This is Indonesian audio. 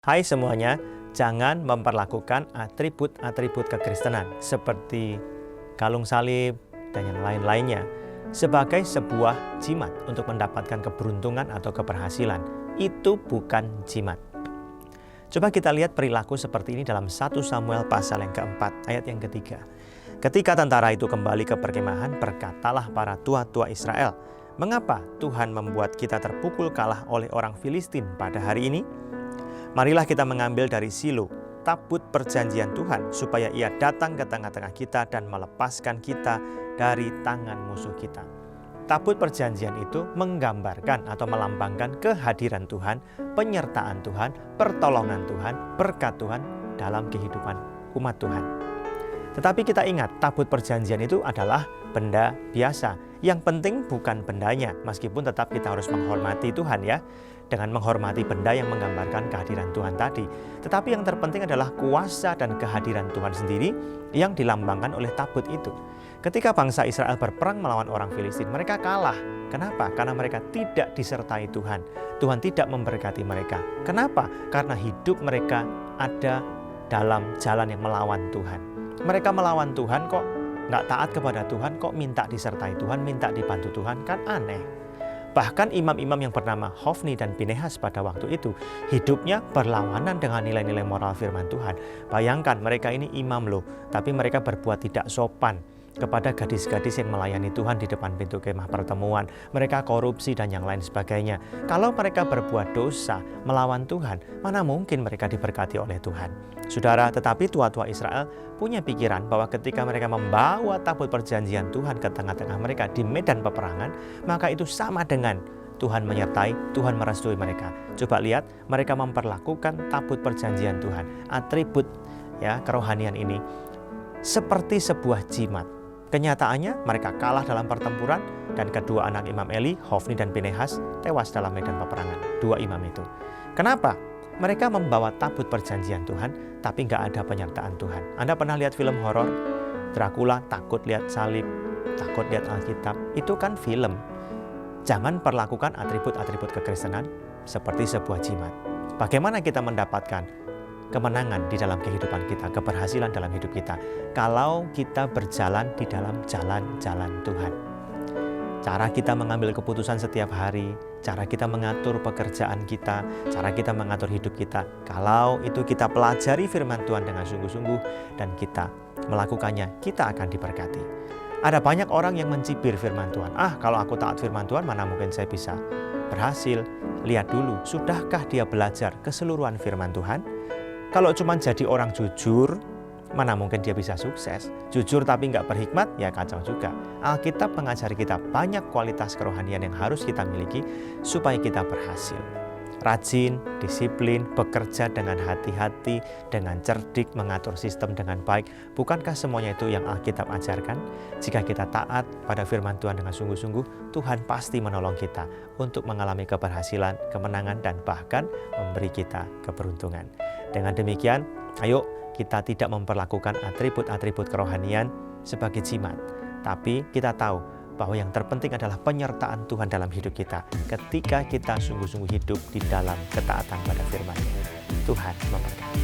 Hai semuanya, jangan memperlakukan atribut-atribut kekristenan seperti kalung salib dan yang lain-lainnya sebagai sebuah jimat untuk mendapatkan keberuntungan atau keberhasilan. Itu bukan jimat. Coba kita lihat perilaku seperti ini dalam 1 Samuel pasal yang keempat, ayat yang ketiga. Ketika tentara itu kembali ke perkemahan, berkatalah para tua-tua Israel, "Mengapa Tuhan membuat kita terpukul kalah oleh orang Filistin pada hari ini? Marilah kita mengambil dari Silo tabut perjanjian Tuhan supaya ia datang ke tengah-tengah kita dan melepaskan kita dari tangan musuh kita." Tabut perjanjian itu menggambarkan atau melambangkan kehadiran Tuhan, penyertaan Tuhan, pertolongan Tuhan, berkat Tuhan dalam kehidupan umat Tuhan. Tetapi kita ingat, tabut perjanjian itu adalah benda biasa. Yang penting bukan bendanya, meskipun tetap kita harus menghormati Tuhan ya, dengan menghormati benda yang menggambarkan kehadiran Tuhan tadi. Tetapi yang terpenting adalah kuasa dan kehadiran Tuhan sendiri yang dilambangkan oleh tabut itu. Ketika bangsa Israel berperang melawan orang Filistin, mereka kalah. Kenapa? Karena mereka tidak disertai Tuhan. Tuhan tidak memberkati mereka. Kenapa? Karena hidup mereka ada dalam jalan yang melawan Tuhan. Mereka melawan Tuhan kok nggak taat kepada Tuhan, kok minta disertai Tuhan, minta dibantu Tuhan, kan aneh. Bahkan imam-imam yang bernama Hofni dan Pinehas pada waktu itu hidupnya berlawanan dengan nilai-nilai moral firman Tuhan. Bayangkan mereka ini imam loh, tapi mereka berbuat tidak sopan kepada gadis-gadis yang melayani Tuhan di depan pintu kemah pertemuan. Mereka korupsi dan yang lain sebagainya. Kalau mereka berbuat dosa melawan Tuhan, mana mungkin mereka diberkati oleh Tuhan. Saudara, tetapi tua-tua Israel punya pikiran bahwa ketika mereka membawa tabut perjanjian Tuhan ke tengah-tengah mereka di medan peperangan, maka itu sama dengan Tuhan menyertai, Tuhan merestui mereka. Coba lihat, mereka memperlakukan tabut perjanjian Tuhan, atribut ya kerohanian ini seperti sebuah jimat. Kenyataannya mereka kalah dalam pertempuran dan kedua anak Imam Eli, Hofni dan Pinehas tewas dalam medan peperangan. Dua imam itu. Kenapa? Mereka membawa tabut perjanjian Tuhan tapi nggak ada penyertaan Tuhan. Anda pernah lihat film horor? Dracula takut lihat salib, takut lihat Alkitab. Itu kan film. Jangan perlakukan atribut-atribut kekristenan seperti sebuah jimat. Bagaimana kita mendapatkan kemenangan di dalam kehidupan kita, keberhasilan dalam hidup kita, kalau kita berjalan di dalam jalan-jalan Tuhan? Cara kita mengambil keputusan setiap hari, cara kita mengatur pekerjaan kita, cara kita mengatur hidup kita, kalau itu kita pelajari firman Tuhan dengan sungguh-sungguh dan kita melakukannya, kita akan diberkati. Ada banyak orang yang mencibir firman Tuhan. Kalau aku taat firman Tuhan, mana mungkin saya bisa berhasil? Lihat dulu, sudahkah dia belajar keseluruhan firman Tuhan? Kalau cuma jadi orang jujur, mana mungkin dia bisa sukses. Jujur tapi nggak berhikmat, ya kacau juga. Alkitab mengajari kita banyak kualitas kerohanian yang harus kita miliki supaya kita berhasil. Rajin, disiplin, bekerja dengan hati-hati, dengan cerdik, mengatur sistem dengan baik. Bukankah semuanya itu yang Alkitab ajarkan? Jika kita taat pada firman Tuhan dengan sungguh-sungguh, Tuhan pasti menolong kita untuk mengalami keberhasilan, kemenangan, dan bahkan memberi kita keberuntungan. Dengan demikian, ayo kita tidak memperlakukan atribut-atribut kerohanian sebagai jimat. Tapi kita tahu bahwa yang terpenting adalah penyertaan Tuhan dalam hidup kita ketika kita sungguh-sungguh hidup di dalam ketaatan pada firman-Nya. Tuhan memberkati.